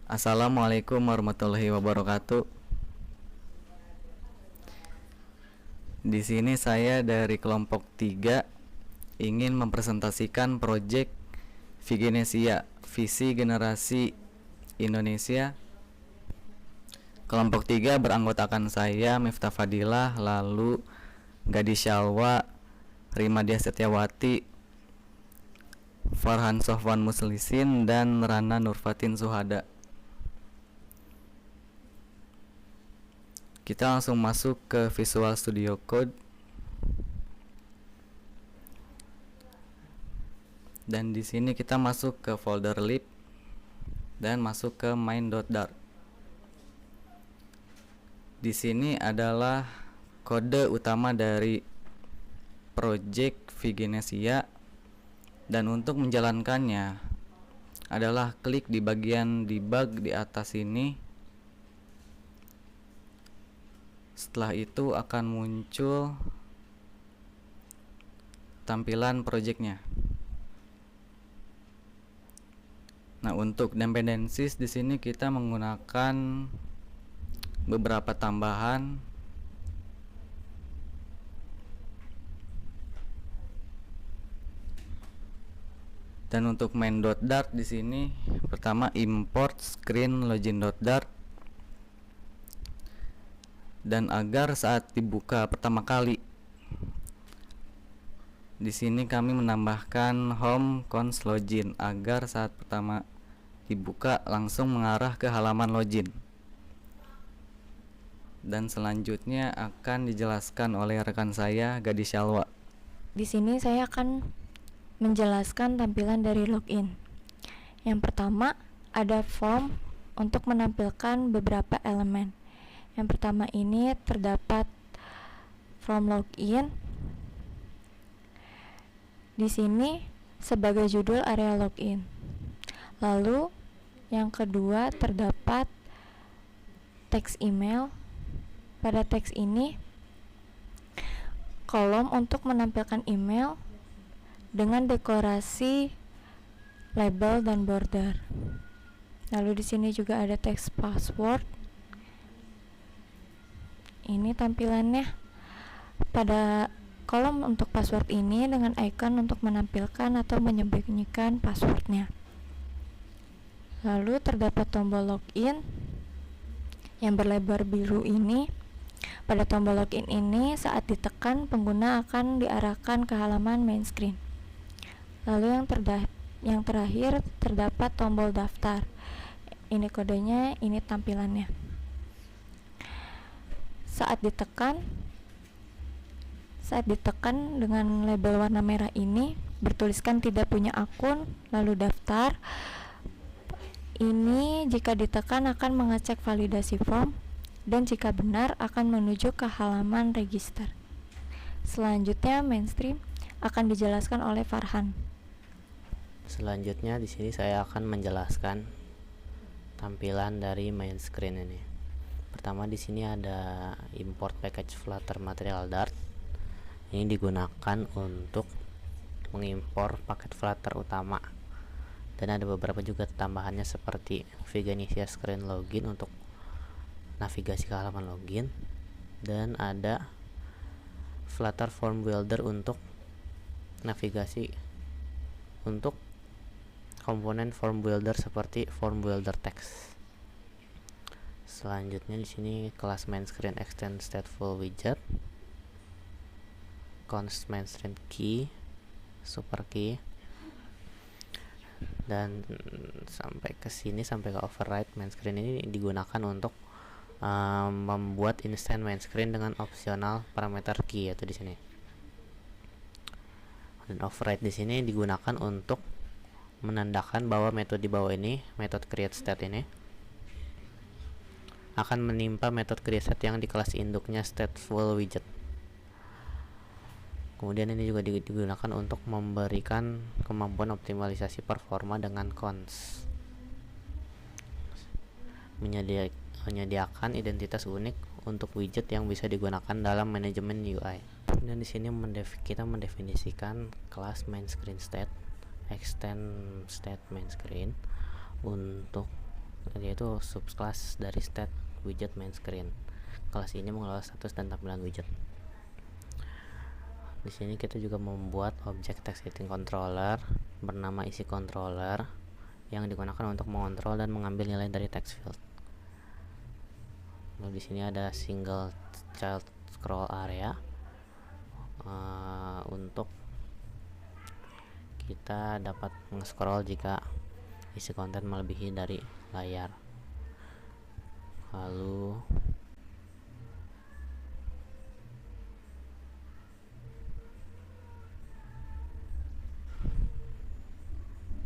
Assalamualaikum warahmatullahi wabarakatuh. Di sini saya dari kelompok 3 ingin mempresentasikan proyek Vigenesia, visi generasi Indonesia. Kelompok 3 beranggotakan saya, Miftah Fadilah, lalu Gadis Syalwa, Rimadia Setiawati, Farhan Sofwan Muslisin, dan Rana Nurfatin Suhada. Kita langsung masuk ke Visual Studio Code. Dan di sini kita masuk ke folder lib dan masuk ke main.dart. Di sini adalah kode utama dari project Vigenesia, dan untuk menjalankannya adalah klik di bagian debug di atas ini. Setelah itu akan muncul tampilan projectnya. Nah, untuk dependencies di sini kita menggunakan beberapa tambahan. Dan untuk main.dart di sini pertama import screen login.dart. Dan agar saat dibuka pertama kali, di sini kami menambahkan home cons login agar saat pertama dibuka langsung mengarah ke halaman login. Dan selanjutnya akan dijelaskan oleh rekan saya, Gadis Syalwa. Di sini saya akan menjelaskan tampilan dari login. Yang pertama, ada form untuk menampilkan beberapa elemen. Yang pertama ini terdapat from login. Di sini sebagai judul area login. Lalu yang kedua terdapat teks email. Pada teks ini kolom untuk menampilkan email dengan dekorasi label dan border. Lalu di sini juga ada teks password. Ini tampilannya. Pada kolom untuk password ini dengan icon untuk menampilkan atau menyembunyikan passwordnya. Lalu terdapat tombol login yang berlebar biru ini. Pada tombol login ini saat ditekan pengguna akan diarahkan ke halaman main screen. Lalu yang terakhir terdapat tombol daftar. Ini kodenya, ini tampilannya. Saat ditekan dengan label warna merah ini bertuliskan tidak punya akun, lalu daftar. Ini jika ditekan akan mengecek validasi form, dan jika benar akan menuju ke halaman register. Selanjutnya mainstream akan dijelaskan oleh Farhan. Selanjutnya di sini saya akan menjelaskan tampilan dari main screen ini. Pertama di sini ada import package Flutter Material Dart. Ini digunakan untuk mengimpor paket Flutter utama. Dan ada beberapa juga tambahannya seperti Vigenesia Screen Login untuk navigasi ke halaman login, dan ada Flutter Form Builder untuk navigasi untuk komponen form builder seperti form builder text. Selanjutnya di sini kelas main screen extend stateful widget, const main screen key, super key, dan sampai ke sini sampai ke override main screen ini digunakan untuk membuat instant main screen dengan opsional parameter key, yaitu di sini. Dan override di sini digunakan untuk menandakan bahwa metode di bawah ini, metode create state ini akan menimpa metode create state yang di kelas induknya stateful widget. Kemudian ini juga digunakan untuk memberikan kemampuan optimalisasi performa dengan cons, menyediakan identitas unik untuk widget yang bisa digunakan dalam manajemen UI. Dan di sini kita mendefinisikan kelas main screen state, extend state main screen untuk yaitu subclass dari state widget main screen. Kelas ini mengelola status dan tampilan widget. Di sini kita juga membuat objek text editing controller bernama isi controller yang digunakan untuk mengontrol dan mengambil nilai dari text field. Lalu di sini ada single child scroll area untuk kita dapat meng-scroll jika isi konten melebihi dari layar. Lalu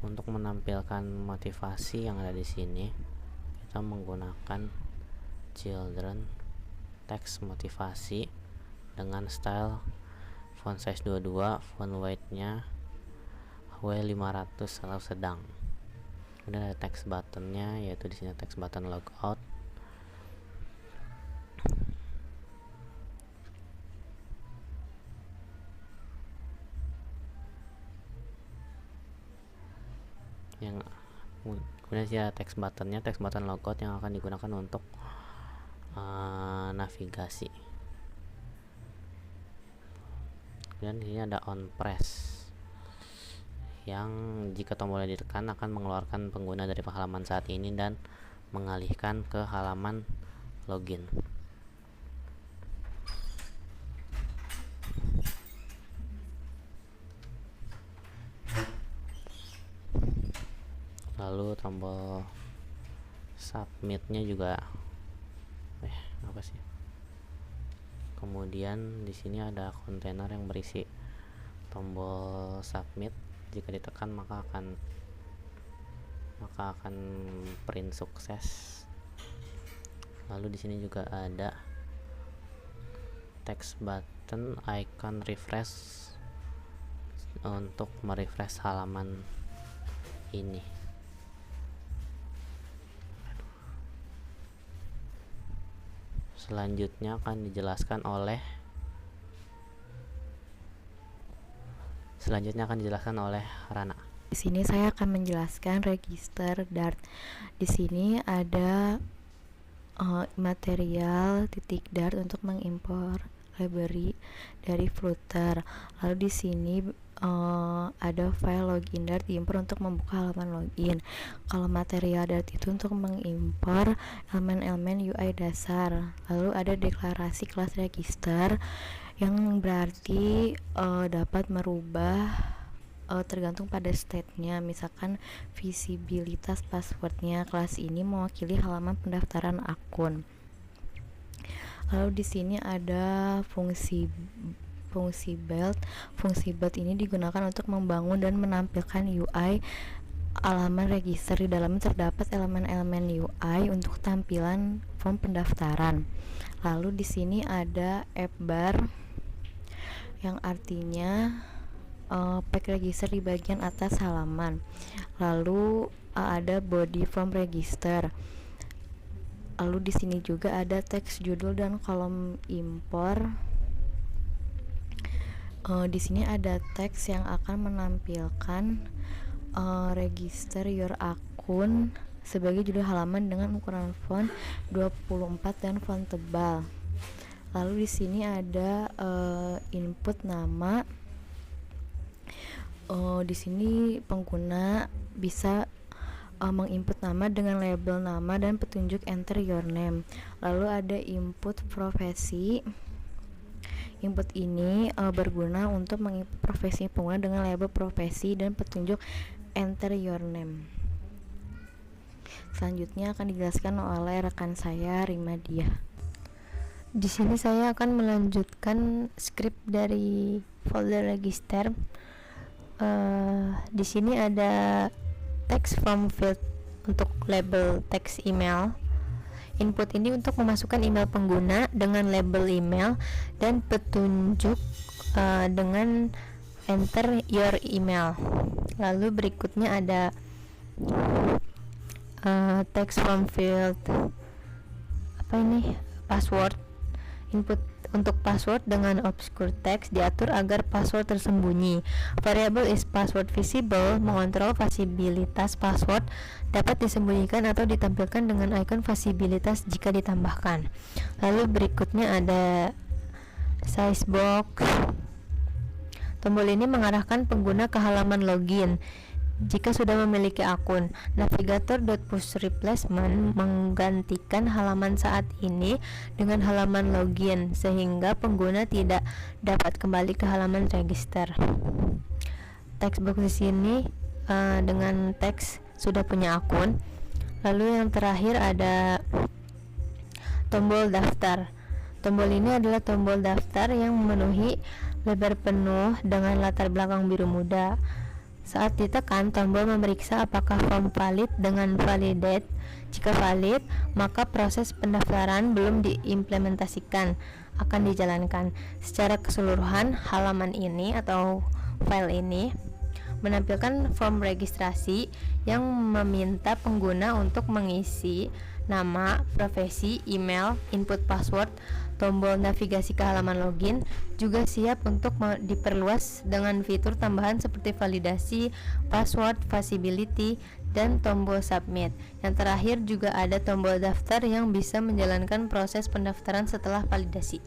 untuk menampilkan motivasi yang ada di sini, kita menggunakan children text motivasi dengan style font size 22, font weight-nya W500 atau sedang. Kemudian ada text buttonnya, yaitu di sini text button logout. Yang kemudian sih ada text buttonnya, text button logout yang akan digunakan untuk navigasi. Dan ini ada on press yang jika tombolnya ditekan akan mengeluarkan pengguna dari halaman saat ini dan mengalihkan ke halaman login. Lalu tombol submitnya juga apa sih? Kemudian di sini ada kontainer yang berisi tombol submit. Jika ditekan maka akan print sukses. Lalu di sini juga ada text button icon refresh untuk merefresh halaman ini. Selanjutnya akan dijelaskan oleh Rana. Di sini saya akan menjelaskan register Dart. Di sini ada material titik Dart untuk mengimpor library dari Flutter. Lalu di sini ada file login Dart diimpor untuk membuka halaman login. Kalau material Dart itu untuk mengimpor elemen-elemen UI dasar. Lalu ada deklarasi kelas register yang berarti dapat merubah tergantung pada state-nya. Misalkan visibilitas passwordnya. Kelas ini mewakili halaman pendaftaran akun. Lalu di sini ada fungsi build. Fungsi build ini digunakan untuk membangun dan menampilkan UI halaman register. Di dalamnya terdapat elemen-elemen UI untuk tampilan form pendaftaran. Lalu di sini ada app bar yang artinya pack register di bagian atas halaman. Lalu ada body form register. Lalu di sini juga ada teks judul dan kolom impor. Di sini ada teks yang akan menampilkan register your akun sebagai judul halaman dengan ukuran font 24 dan font tebal. Lalu di sini ada input nama. Di sini pengguna bisa menginput nama dengan label nama dan petunjuk enter your name. Lalu ada input profesi. Input ini berguna untuk menginput profesi pengguna dengan label profesi dan petunjuk enter your name. Selanjutnya akan dijelaskan oleh rekan saya Rimadia. Di sini saya akan melanjutkan script dari folder register. Di sini ada text from field untuk label text email. Input ini untuk memasukkan email pengguna dengan label email dan petunjuk dengan enter your email. Lalu berikutnya ada text from field password. Input untuk password dengan obscure text diatur agar password tersembunyi. Variable is password visible mengontrol visibilitas password, dapat disembunyikan atau ditampilkan dengan icon visibilitas jika ditambahkan. Lalu berikutnya ada size box. Tombol ini mengarahkan pengguna ke halaman login. Jika sudah memiliki akun, navigator.pushReplacement menggantikan halaman saat ini dengan halaman login sehingga pengguna tidak dapat kembali ke halaman register. Text box di sini dengan teks sudah punya akun. Lalu yang terakhir ada tombol daftar. Tombol ini adalah tombol daftar yang memenuhi lebar penuh dengan latar belakang biru muda. Saat ditekan, tombol memeriksa apakah form valid dengan validate. Jika valid, maka proses pendaftaran belum diimplementasikan, akan dijalankan. Secara keseluruhan, halaman ini atau file ini menampilkan form registrasi yang meminta pengguna untuk mengisi nama, profesi, email, input password. Tombol navigasi ke halaman login juga siap untuk diperluas dengan fitur tambahan seperti validasi, password, visibility, dan tombol submit. Yang terakhir juga ada tombol daftar yang bisa menjalankan proses pendaftaran setelah validasi.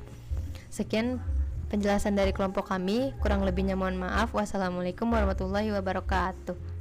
Sekian penjelasan dari kelompok kami, kurang lebihnya mohon maaf. Wassalamualaikum warahmatullahi wabarakatuh.